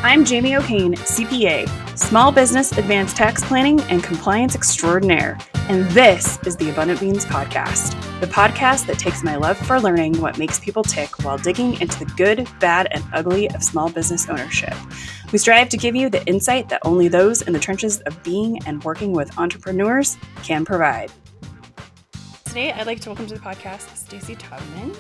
I'm Jamie O'Kane, CPA, Small Business Advanced Tax Planning and Compliance Extraordinaire, and this is the Abundant Beans Podcast, the podcast that takes my love for learning what makes people tick while digging into the good, bad, and ugly of small business ownership. We strive to give you the insight that only those in the trenches of being and working with entrepreneurs can provide. Today, I'd like to welcome to the podcast Stacy Taubman.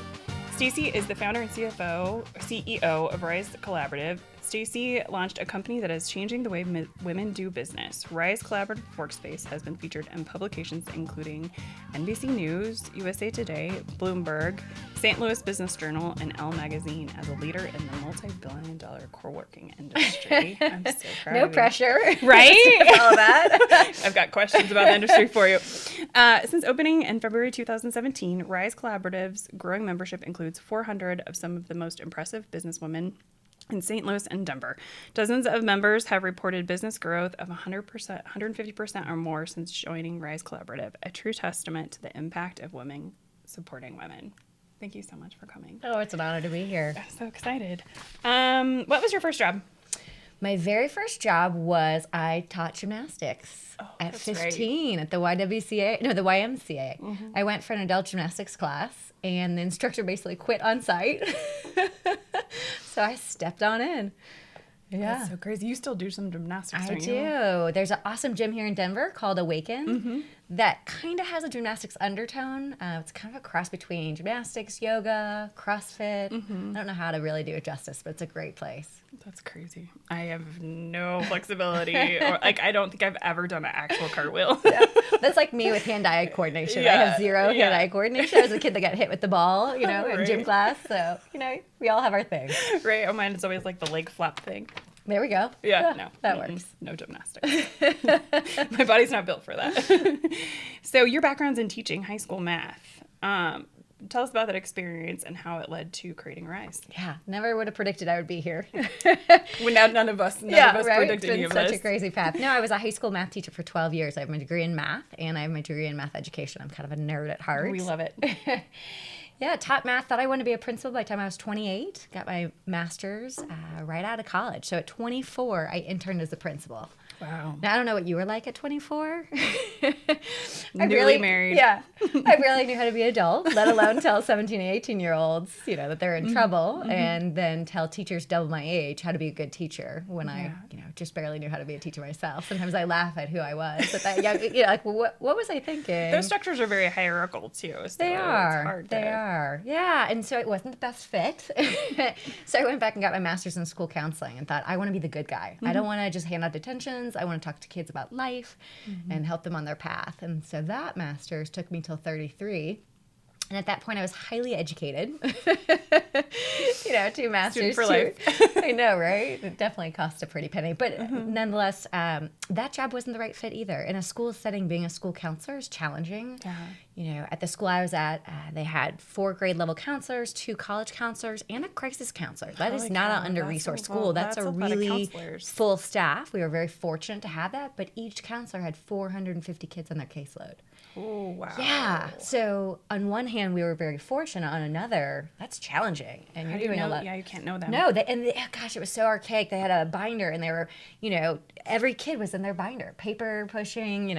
Stacy is the founder and CEO of Rise Collaborative. Stacy launched a company that is changing the way women do business. Rise Collaborative Workspace has been featured in publications including NBC News, USA Today, Bloomberg, St. Louis Business Journal, and Elle Magazine as a leader in the multi-billion-dollar co-working industry. I'm so proud No of you. pressure. Right? All that. I've got questions about the industry for you. Since opening in February 2017, Rise Collaborative's growing membership includes 400 of some of the most impressive businesswomen in St. Louis and Denver. Dozens of members have reported business growth of 100%, 150% or more since joining Rise Collaborative, a true testament to the impact of women supporting women. Thank you so much for coming. Oh, it's an honor to be here. I'm so excited. What was your first job? My very first job was I taught gymnastics at 15 at the YMCA. Mm-hmm. I went for an adult gymnastics class, and the instructor basically quit on site. So I stepped on in. Yeah. That's so crazy. You still do some gymnastics, I don't do. you? There's an awesome gym here in Denver called Awaken that kind of has a gymnastics undertone. It's kind of a cross between gymnastics, yoga, CrossFit. I don't know how to really do it justice, but it's a great place. That's crazy. I have no flexibility. Or I don't think I've ever done an actual cartwheel. Yeah. That's like me with hand-eye coordination. I have zero hand-eye coordination. I was a kid that got hit with the ball, in gym class. So, we all have our thing. Right. Oh, mine is always like the leg flap thing. There we go. Yeah, no. That works. No gymnastics. My body's not built for that. So your background's in teaching high school math. Tell us about that experience and how it led to creating Rise. Yeah, never would have predicted I would be here. Well, now none of us predicted any of this. It's such a crazy path. No, I was a high school math teacher for 12 years. I have my degree in math, and I have my degree in math education. I'm kind of a nerd at heart. We love it. Yeah, taught math. Thought I wanted to be a principal by the time I was 28. Got my master's right out of college. So at 24, I interned as a principal. Wow. Now, I don't know what you were like at 24. Newly married. Yeah. I barely knew how to be an adult, let alone tell 17 and 18-year-olds, that they're in trouble, and then tell teachers double my age how to be a good teacher when I, just barely knew how to be a teacher myself. Sometimes I laugh at who I was. But that, what was I thinking? Those structures are very hierarchical, too. So they are. It's hard they are. Yeah. And so it wasn't the best fit. So I went back and got my master's in school counseling and thought, I want to be the good guy. I don't want to just hand out detentions. I want to talk to kids about life and help them on their path. And so that master's took me till 33. And at that point, I was highly educated. 2 masters. Student for life. I know, right? It definitely cost a pretty penny. But nonetheless, that job wasn't the right fit either. In a school setting, being a school counselor is challenging. Yeah. At the school I was at, they had 4 grade level counselors, 2 college counselors, and a crisis counselor. That is not an under-resourced school. That's a really full staff. We were very fortunate to have that. But each counselor had 450 kids on their caseload. Oh, wow. Yeah. So on one hand, we were very fortunate. On another, that's challenging. And you're doing a lot. Yeah, you can't know them. No, gosh, it was so archaic. They had a binder, and they were, every kid was in their binder. Paper pushing,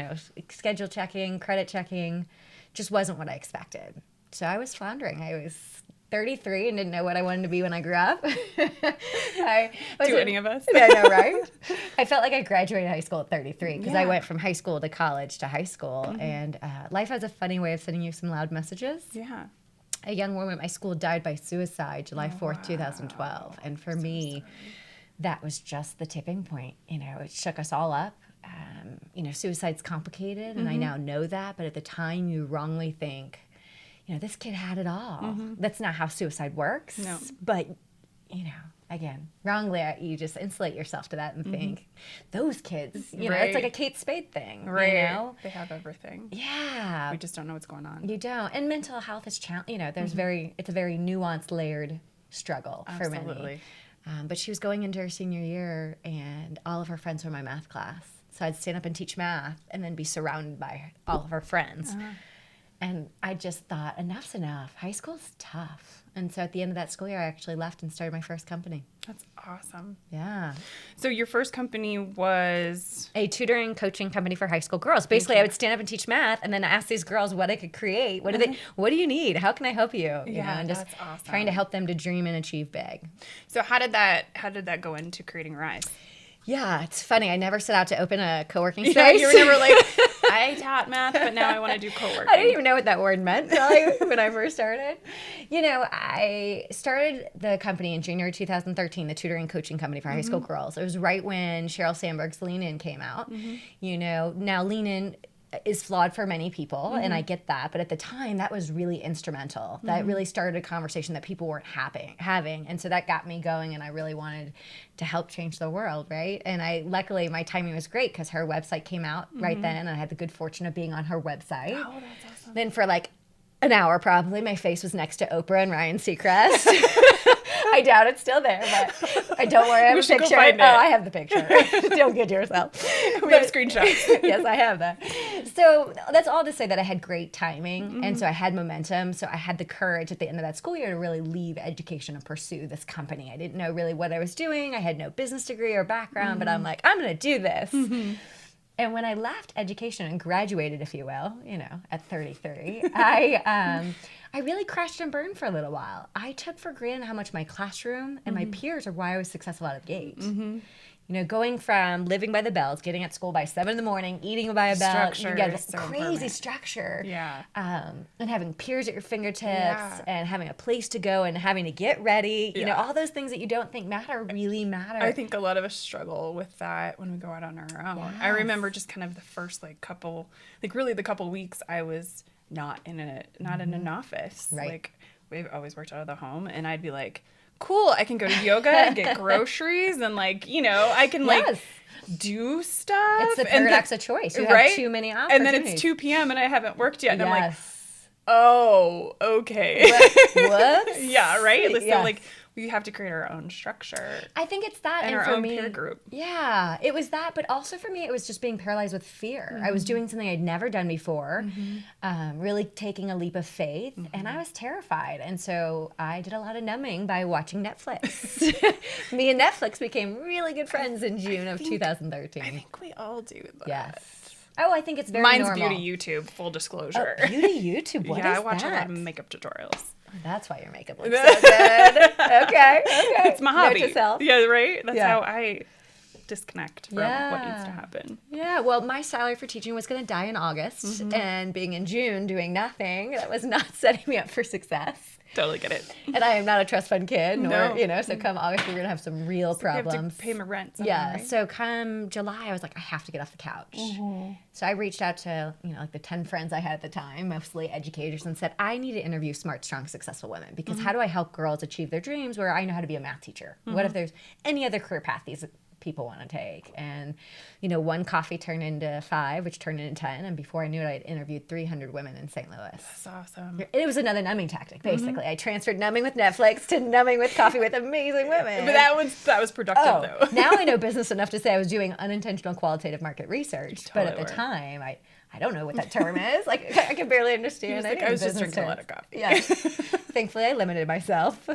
schedule checking, credit checking. Just wasn't what I expected. So I was floundering. I was 33 and didn't know what I wanted to be when I grew up. Any of us? I know, right? I felt like I graduated high school at 33 because I went from high school to college to high school. And life has a funny way of sending you some loud messages. Yeah. A young woman at my school died by suicide July 4th, 2012. And for me, that was just the tipping point. It shook us all up. Suicide's complicated, and I now know that. But at the time, you wrongly think, this kid had it all. That's not how suicide works. No. But, again, wrongly, you just insulate yourself to that and think, those kids, it's like a Kate Spade thing. Right. They have everything. Yeah. We just don't know what's going on. You don't. And mental health is, there's it's a very nuanced, layered struggle for many. Absolutely. But she was going into her senior year, and all of her friends were in my math class. So I'd stand up and teach math and then be surrounded by all of her friends. And I just thought, enough's enough. High school's tough. And so at the end of that school year, I actually left and started my first company. That's awesome. Yeah. So your first company was? A tutoring coaching company for high school girls. Basically, I would stand up and teach math and then ask these girls what I could create. What do you need? How can I help you? You know, and just that's awesome. trying to help them to dream and achieve big. So how did that go into creating Rise? Yeah, it's funny. I never set out to open a co-working space. Yeah, you were never like, I taught math, but now I want to do co-working. I didn't even know what that word meant when I first started. You know, I started the company in January 2013, the tutoring coaching company for high school girls. It was right when Sheryl Sandberg's Lean In came out. You know, now Lean In is flawed for many people, and I get that. But at the time, that was really instrumental. That really started a conversation that people weren't having. And so that got me going, and I really wanted to help change the world, right? And luckily, my timing was great because her website came out right then, and I had the good fortune of being on her website. Oh, that's awesome. Then for like an hour probably, my face was next to Oprah and Ryan Seacrest. I doubt it's still there, but don't worry, I have a picture. I have the picture. Don't kid yourself. We have screenshots. Yes, I have that. So that's all to say that I had great timing, and so I had momentum. So I had the courage at the end of that school year to really leave education and pursue this company. I didn't know really what I was doing. I had no business degree or background, but I'm like, I'm going to do this. And when I left education and graduated, if you will, you know, at 33, I really crashed and burned for a little while. I took for granted how much my classroom and my peers are why I was successful out of the gate. You know, going from living by the bells, getting at school by 7 in.the.morning, eating by a bell, you get this crazy structure. Yeah. And having peers at your fingertips and having a place to go and having to get ready. You know, all those things that you don't think matter really matter. I think a lot of us struggle with that when we go out on our own. Yes. I remember just kind of the first couple weeks I was not in an office. Right. Like we've always worked out of the home, and I'd be like, cool, I can go to yoga and get groceries, and I can do stuff. It's the paradox of choice. You have too many opportunities. And then it's 2 p.m. and I haven't worked yet, and I'm like, oh, okay. Whoops. Yeah, right? So we have to create our own structure. I think it's that, and for our own me, peer group. Yeah, it was that, but also for me, it was just being paralyzed with fear. I was doing something I'd never done before, really taking a leap of faith, and I was terrified. And so I did a lot of numbing by watching Netflix. Me and Netflix became really good friends in June of 2013. I think we all do that. Yes. Oh, I think it's very Mine's normal. beauty YouTube, full disclosure. Oh, beauty YouTube? What is that? I watch a lot of makeup tutorials. That's why your makeup looks so good. Okay. It's my hobby. Note to self. Yeah, right? That's how I disconnect from what needs to happen. Yeah, well, my salary for teaching was going to die in August, and being in June doing nothing, that was not setting me up for success. Totally get it. And I am not a trust fund kid, so come August, we're going to have some real problems. You have to pay my rent. Yeah, right? so come July, I was like, I have to get off the couch. So I reached out to, the 10 friends I had at the time, mostly educators, and said, I need to interview smart, strong, successful women, because how do I help girls achieve their dreams where I know how to be a math teacher? What if there's any other career path these people want to take? And, one coffee turned into 5, which turned into 10. And before I knew it, I'd interviewed 300 women in St. Louis. That's awesome. It was another numbing tactic, basically. I transferred numbing with Netflix to numbing with coffee with amazing women. But that was productive, though. Now I know business enough to say I was doing unintentional qualitative market research. But at the time, I don't know what that term is. I can barely understand. I was just drinking a lot of coffee. Yeah. Thankfully, I limited myself.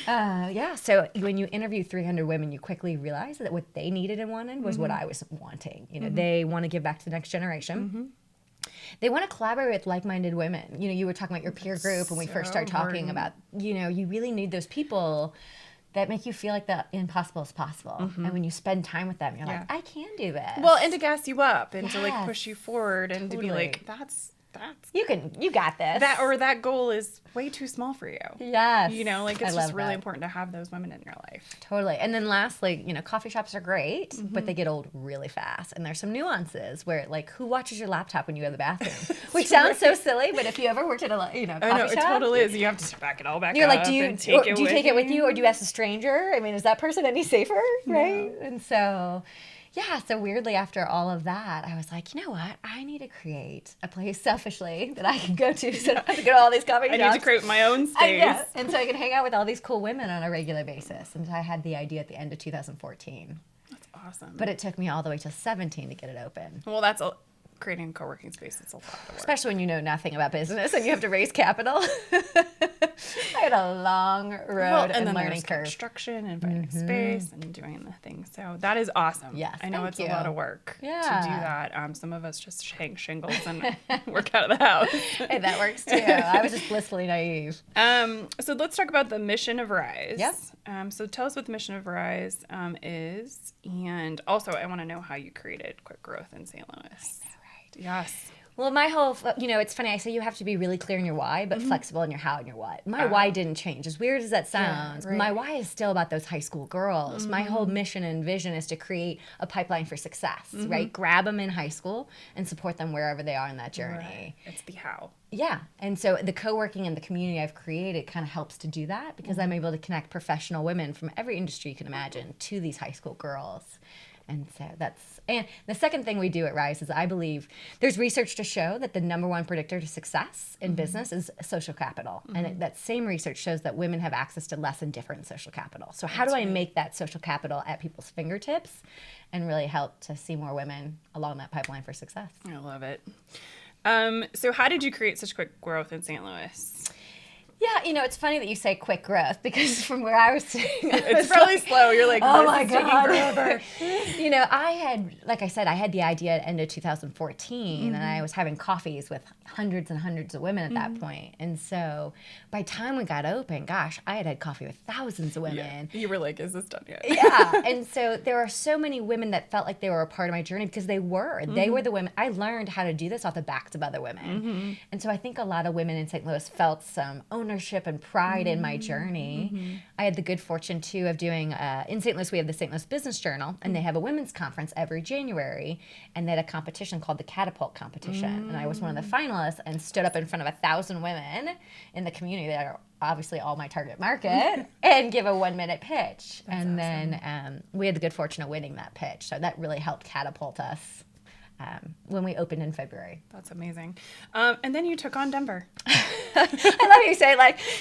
So when you interview 300 women, you quickly realize that what they needed and wanted was what I was wanting. They want to give back to the next generation. They want to collaborate with like-minded women. You were talking about your peer group when we first started talking about, you really need those people that make you feel like the impossible is possible. And when you spend time with them, you're like, I can do this. Well, and to gas you up and to push you forward and to be like, that's you got this. That goal is way too small for you. Yes. It's just really important to have those women in your life. Totally. And then lastly, coffee shops are great, but they get old really fast. And there's some nuances where who watches your laptop when you go to the bathroom? Which sounds so silly, but if you ever worked at a coffee shop. It totally is. You have to back it all back you're up. Like, do you take it with you or do you ask a stranger? I mean, is that person any safer? Right? No. And so so weirdly after all of that, I was like, you know what? I need to create a place selfishly that I can go to so I don't have to go to all these coffee shops. I need to create my own space. And so I can hang out with all these cool women on a regular basis. And so I had the idea at the end of 2014. That's awesome. But it took me all the way to 2017 to get it open. Well, that's creating a co-working space is a lot of work. Especially when you know nothing about business and you have to raise capital. I had a long road and learning curve. Construction and finding space and doing the thing. So that is awesome. Yes, I know it's a lot of work to do Yeah. that. Some of us just hang shingles and work out of the house. Hey, that works too. I was just blissfully naive. So let's talk about the mission of Rise. Yep. So tell us what the mission of Rise is. And also, I want to know how you created Quick Growth in St. Louis. I know, right? Yes. Well, my whole, it's funny. I say you have to be really clear in your why, but flexible in your how and your what. My why didn't change. As weird as that sounds, my why is still about those high school girls. My whole mission and vision is to create a pipeline for success, right? Grab them in high school and support them wherever they are in that journey. Right. It's the how. Yeah. And so the co-working and the community I've created kind of helps to do that because I'm able to connect professional women from every industry you can imagine to these high school girls. And so and the second thing we do at Rise is I believe there's research to show that the number one predictor to success in business is social capital. And that same research shows that women have access to less and different social capital. So how do I make that social capital at people's fingertips and really help to see more women along that pipeline for success? I love it. So how did you create such quick growth in St. Louis? Yeah, it's funny that you say quick growth because from where I was sitting, It's probably slow. You're like, oh this my is taking God. forever. I had, like I said, I had the idea at the end of 2014 and I was having coffees with hundreds and hundreds of women at that point. And so by the time we got open, gosh, I had coffee with thousands of women. Yeah. You were like, is this done yet? Yeah. And so there are so many women that felt like they were a part of my journey because they were. They were the women. I learned how to do this off the backs of other women. And so I think a lot of women in St. Louis felt some ownership and pride in my journey. I had the good fortune, too, of doing, in St. Louis, we have the St. Louis Business Journal, and they have a women's conference every January, and they had a competition called the Catapult Competition. And I was one of the finalists and stood up in front of 1,000 women in the community that are obviously all my target market and give a 1-minute pitch. That's and awesome. then we had the good fortune of winning that pitch. So that really helped catapult us when we opened in February. That's amazing. And then you took on Denver. I love you say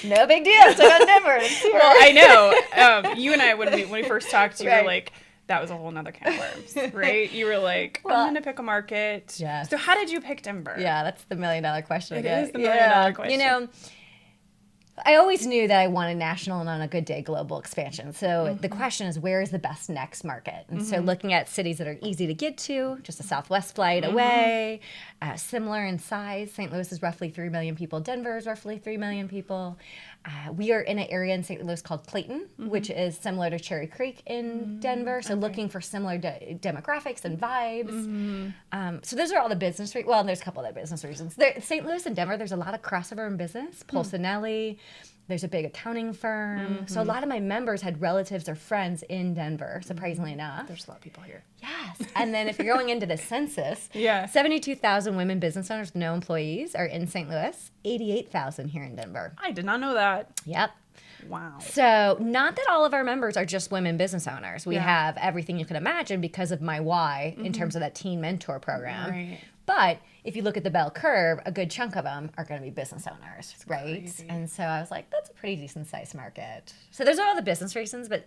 no big deal. Took on Denver. Well, I know. You and I, when we first talked, you were like, that was a whole nother can of worms, right? You were like, I'm going to pick a market. Yes. So how did you pick Denver? Yeah, that's the $1 million question. It is the $1 million question. I always knew that I wanted national and on a good day global expansion. So the question is, where is the best next market? And so looking at cities that are easy to get to, just a southwest flight away, similar in size. St. Louis is roughly 3 million people. Denver is roughly 3 million people. We are in an area in St. Louis called Clayton, which is similar to Cherry Creek in Denver. So looking for similar demographics and vibes. So those are all the business reasons. Well, there's a couple other business reasons. St. Louis and Denver, there's a lot of crossover in business. Polsinelli. There's a big accounting firm. So a lot of my members had relatives or friends in Denver, surprisingly enough. There's a lot of people here. Yes. And then if you're going into the census, 72,000 women business owners with no employees are in St. Louis, 88,000 here in Denver. I did not know that. Yep. Wow. So not that all of our members are just women business owners. We have everything you can imagine because of my why in terms of that teen mentor program. Right. But if you look at the bell curve, a good chunk of them are going to be business owners, right? Crazy. And so I was like, that's a pretty decent sized market. So those are all the business reasons, but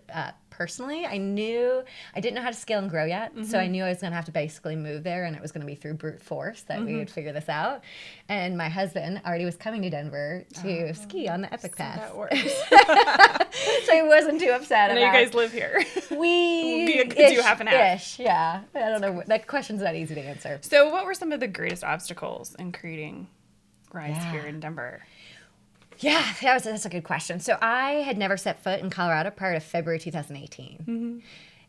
personally, I didn't know how to scale and grow yet. So I knew I was going to have to basically move there, and it was going to be through brute force that we would figure this out. And my husband already was coming to Denver to ski on the Epic Pass. That works. So he wasn't too upset And about you guys live here. We could do half and half. Ish, yeah. I don't know. That question's not easy to answer. So what were some of the greatest obstacles in creating Rise here in Denver? Yeah, that's a good question. So I had never set foot in Colorado prior to February 2018.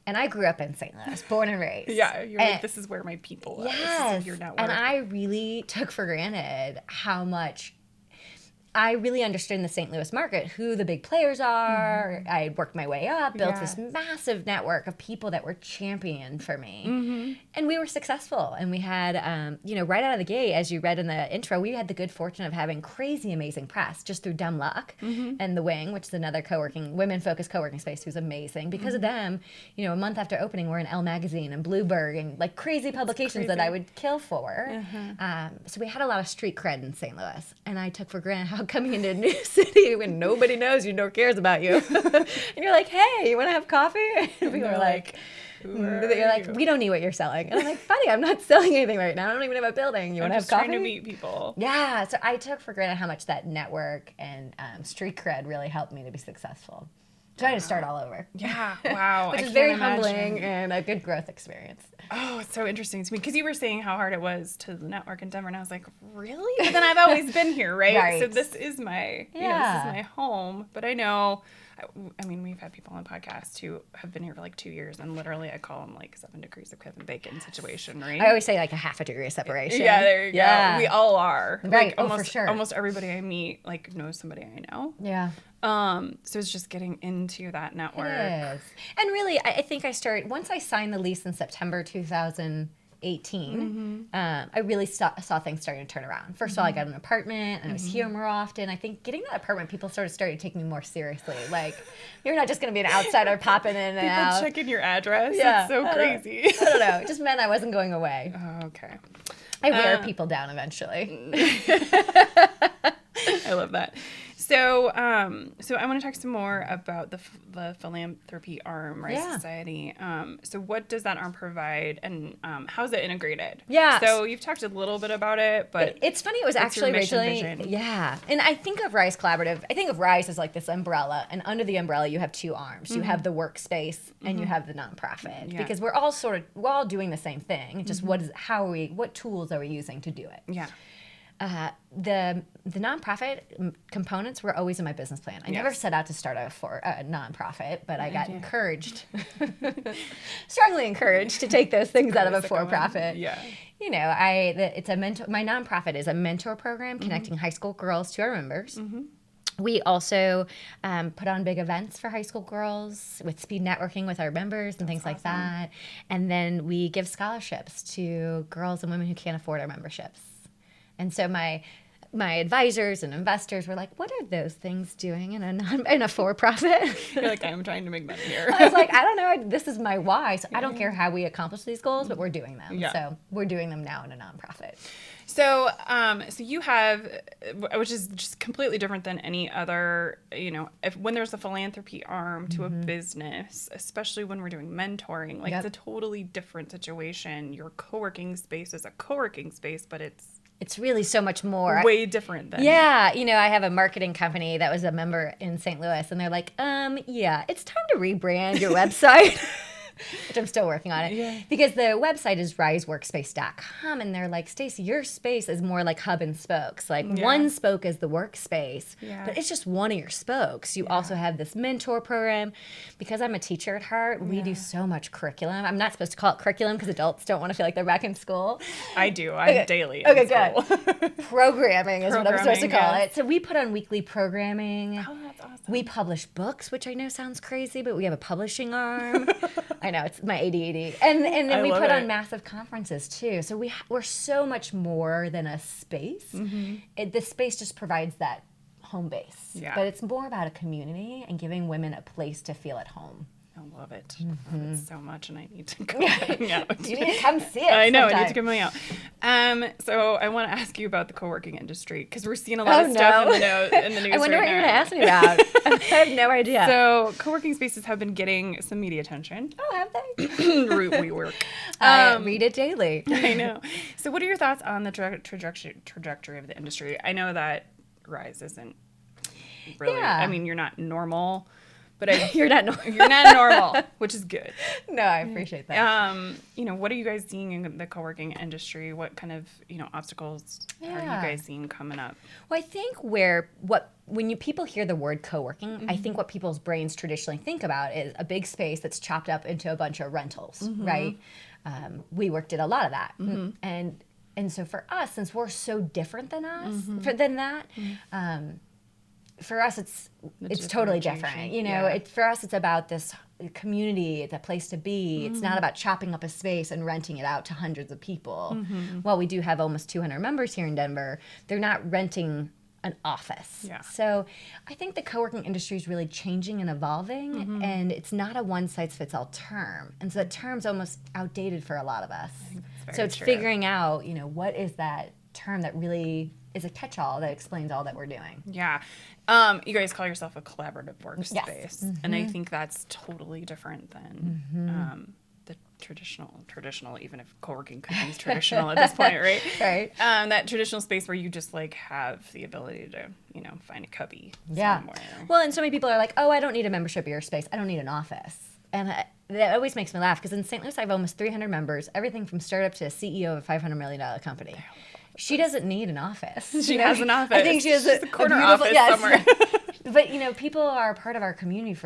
And I grew up in St. Louis, born and raised. Yeah, you're like, this is where my people live. Yes. This is your network. And I really took for granted how much I really understood in the St. Louis market who the big players are. I had worked my way up, built this massive network of people that were championed for me. And we were successful. And we had, right out of the gate, as you read in the intro, we had the good fortune of having crazy amazing press just through dumb luck. And The Wing, which is another women-focused co-working space who's amazing. Because of them, a month after opening, we're in Elle Magazine and Bloomberg and crazy publications that I would kill for. So we had a lot of street cred in St. Louis. And I took for granted how coming into a new city when nobody knows you, nor cares about you. And you're like, hey, you want to have coffee? And people are like, They're like, we don't need what you're selling. And I'm like, buddy, I'm not selling anything right now. I don't even have a building. You want to have coffee? I'm just trying to meet people. Yeah. So I took for granted how much that network and street cred really helped me to be successful. Trying to start all over. Yeah. Wow. Which is very humbling and a good growth experience. Oh, it's so interesting to me because you were saying how hard it was to network in Denver, and I was like, really? But then I've always been here, right? So this is my, this is my home. But I know, I mean, we've had people on the podcast who have been here for like 2 years, and literally I call them like 7 degrees of Kevin Bacon situation, right? I always say like a half a degree of separation. Yeah, there you go. We all are. Right. Like, for sure. Almost everybody I meet like knows somebody I know. Yeah. So it's just getting into that network. It is. And really, I think I started, once I signed the lease in September 2018, I really saw things starting to turn around. First of all, I got an apartment, and I was here more often. I think getting that apartment, people started taking me more seriously. Like, you're not just going to be an outsider popping in and out. People checking your address. Yeah. It's so crazy. I don't know. It just meant I wasn't going away. Oh, okay. I wear people down eventually. I love that. So, so I want to talk some more about the philanthropy arm, Rise Society. So what does that arm provide, and how is it integrated? Yeah. So you've talked a little bit about it, but it's funny. It was actually originally, and I think of Rise Collaborative. I think of Rise as like this umbrella, and under the umbrella you have two arms. You have the Workspace, and you have the nonprofit, because we're all doing the same thing. Just what tools are we using to do it? Yeah. The nonprofit components were always in my business plan. I never set out to start a nonprofit, but I got encouraged, strongly encouraged to take those things out of a for-profit. Yeah. You know, my nonprofit is a mentor program connecting high school girls to our members. We also put on big events for high school girls with speed networking with our members and things like that. And then we give scholarships to girls and women who can't afford our memberships. And so my advisors and investors were like, what are those things doing in a for-profit? You're like, I'm trying to make money here. I was like, I don't know. This is my why. So I don't care how we accomplish these goals, but we're doing them. Yeah. So we're doing them now in a nonprofit. So, so you have, which is just completely different than any other, when there's a philanthropy arm to a business, especially when we're doing mentoring, like it's a totally different situation. Your co-working space is a co-working space, but it's really so much more. Way different than. Yeah. I have a marketing company that was a member in St. Louis, and they're like, it's time to rebrand your website. Which I'm still working on it. Because the website is riseworkspace.com, and they're like, Stacy, your space is more like hub and spokes. Like one spoke is the workspace, but it's just one of your spokes. You also have this mentor program. Because I'm a teacher at heart, we do so much curriculum. I'm not supposed to call it curriculum because adults don't want to feel like they're back in school. I do. I'm daily in school. Good. Programming is what I'm supposed to call it. So we put on weekly programming. Oh, that's awesome. We publish books, which I know sounds crazy, but we have a publishing arm. I know, it's my ADD. And then we put on massive conferences too. So we're so much more than a space. The space just provides that home base. Yeah. But it's more about a community and giving women a place to feel at home. I love it. I love it so much, and I need to go hang out. You need to come see it. I know, I need to come hang out. So I want to ask you about the co-working industry, because we're seeing a lot of stuff in the news. I wonder what you're going to ask me about. I have no idea. So co-working spaces have been getting some media attention. Oh, have they? We work. I read it daily. I know. So what are your thoughts on the trajectory of the industry? I know that Rise isn't really, I mean, you're not normal. But you're not normal. You're not normal, which is good. No, I appreciate that. What are you guys seeing in the co-working industry? What kind of, obstacles are you guys seeing coming up? Well, I think when people hear the word co-working, I think what people's brains traditionally think about is a big space that's chopped up into a bunch of rentals, right? WeWork did a lot of that. And so for us, since we're so different than that, for us, it's totally different. For us, it's about this community. It's a place to be. It's not about chopping up a space and renting it out to hundreds of people. While we do have almost 200 members here in Denver, they're not renting an office. Yeah. So I think the co-working industry is really changing and evolving, and it's not a one-size-fits-all term. And so that term's almost outdated for a lot of us. So it's figuring out, what is that term that really is a catch-all that explains all that we're doing. Yeah. You guys call yourself a collaborative workspace. Yes. And I think that's totally different than the traditional, even if co-working could be traditional at this point, right? Right. That traditional space where you just like have the ability to, find a cubby. Yeah. Somewhere. Well, and so many people are like, oh, I don't need a membership of your space. I don't need an office. And that always makes me laugh because in St. Louis, I have almost 300 members, everything from startup to a CEO of a $500 million company. She doesn't need an office. She has an office. I think she has a corner office somewhere. But, people are part of our community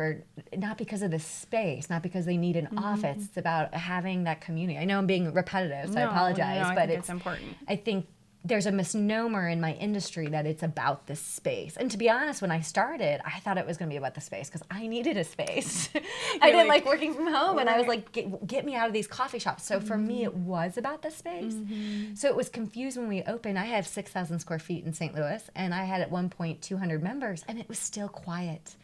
not because of the space, not because they need an office. It's about having that community. I know I'm being repetitive, so I apologize. I but think it's important. I think there's a misnomer in my industry that it's about the space. And to be honest, when I started, I thought it was going to be about the space because I needed a space. I didn't like working from home, and I was like, get me out of these coffee shops. So for me, it was about the space. So it was confused when we opened. I have 6,000 square feet in St. Louis, and I had at one point 200 members, and it was still quiet.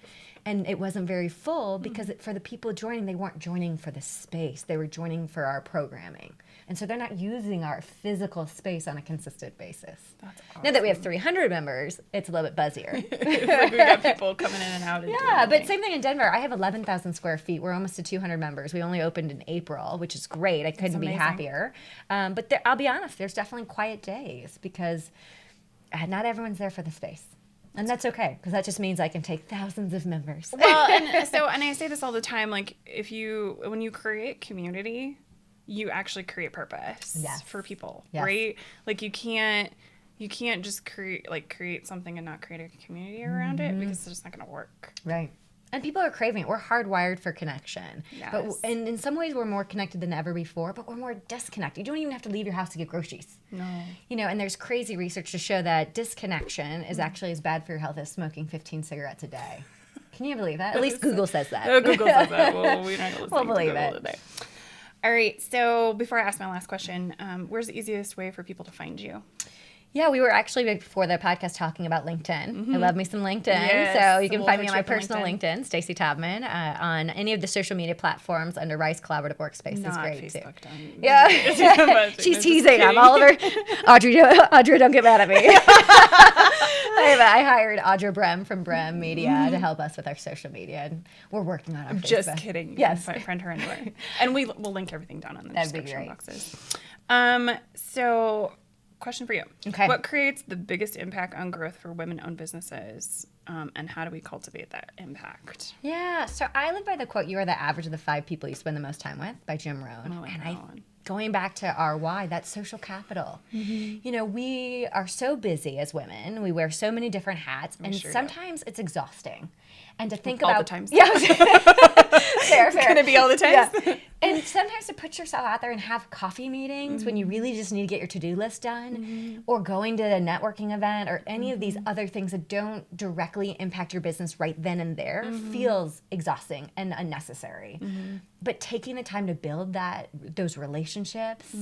And it wasn't very full because for the people joining, they weren't joining for the space. They were joining for our programming. And so they're not using our physical space on a consistent basis. That's awesome. Now that we have 300 members, it's a little bit buzzier. It's like we got people coming in and out. Yeah, but same thing in Denver. I have 11,000 square feet. We're almost to 200 members. We only opened in April, which is great. I couldn't be happier. But I'll be honest, there's definitely quiet days because not everyone's there for the space. And that's okay, because that just means I can take thousands of members. Well, and I say this all the time, like when you create community, you actually create purpose for people, right? Like you can't just create something and not create a community around it because it's just not going to work. Right. And people are craving it. We're hardwired for connection. Yes. But and in some ways, we're more connected than ever before, but we're more disconnected. You don't even have to leave your house to get groceries. No. And there's crazy research to show that disconnection is actually as bad for your health as smoking 15 cigarettes a day. Can you believe that? At least Google says that. Oh, Google says that. Well, we're not going to believe it today. All right. So before I ask my last question, where's the easiest way for people to find you? Yeah, we were actually before the podcast talking about LinkedIn. I love me some LinkedIn. Yes, so you can find me on my personal LinkedIn, Stacy Taubman, on any of the social media platforms under Rice Collaborative Workspace. Not is great Facebook, too. Yeah, she's teasing. I'm Oliver. Audrey, don't get mad at me. I hired Audra Brem from Brem Media to help us with our social media, and we're working on our Facebook. Just kidding. Yes, friend her anywhere, and we'll link everything down in the description boxes. So. Question for you. Okay. What creates the biggest impact on growth for women-owned businesses, and how do we cultivate that impact? Yeah. So I live by the quote, "You are the average of the 5 people you spend the most time with," by Jim Rohn. Going back to our why, that's social capital. We are so busy as women. We wear so many different hats, and sometimes it's exhausting. And to think about all the times. Yeah. fair. It's gonna be all the times. Yeah. And sometimes to put yourself out there and have coffee meetings when you really just need to get your to-do list done, or going to a networking event, or any of these other things that don't directly impact your business right then and there feels exhausting and unnecessary. But taking the time to build those relationships,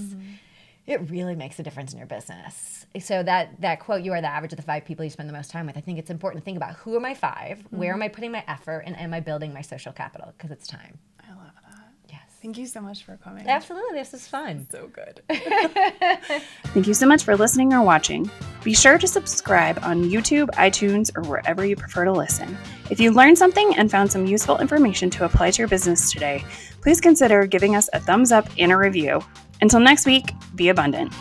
it really makes a difference in your business. So that quote, "You are the average of the 5 people you spend the most time with," I think it's important to think about who are my 5, where am I putting my effort, and am I building my social capital? Because it's time. I love that. Yes. Thank you so much for coming. Absolutely. This is fun. So good. Thank you so much for listening or watching. Be sure to subscribe on YouTube, iTunes, or wherever you prefer to listen. If you learned something and found some useful information to apply to your business today, please consider giving us a thumbs up and a review. Until next week, be abundant.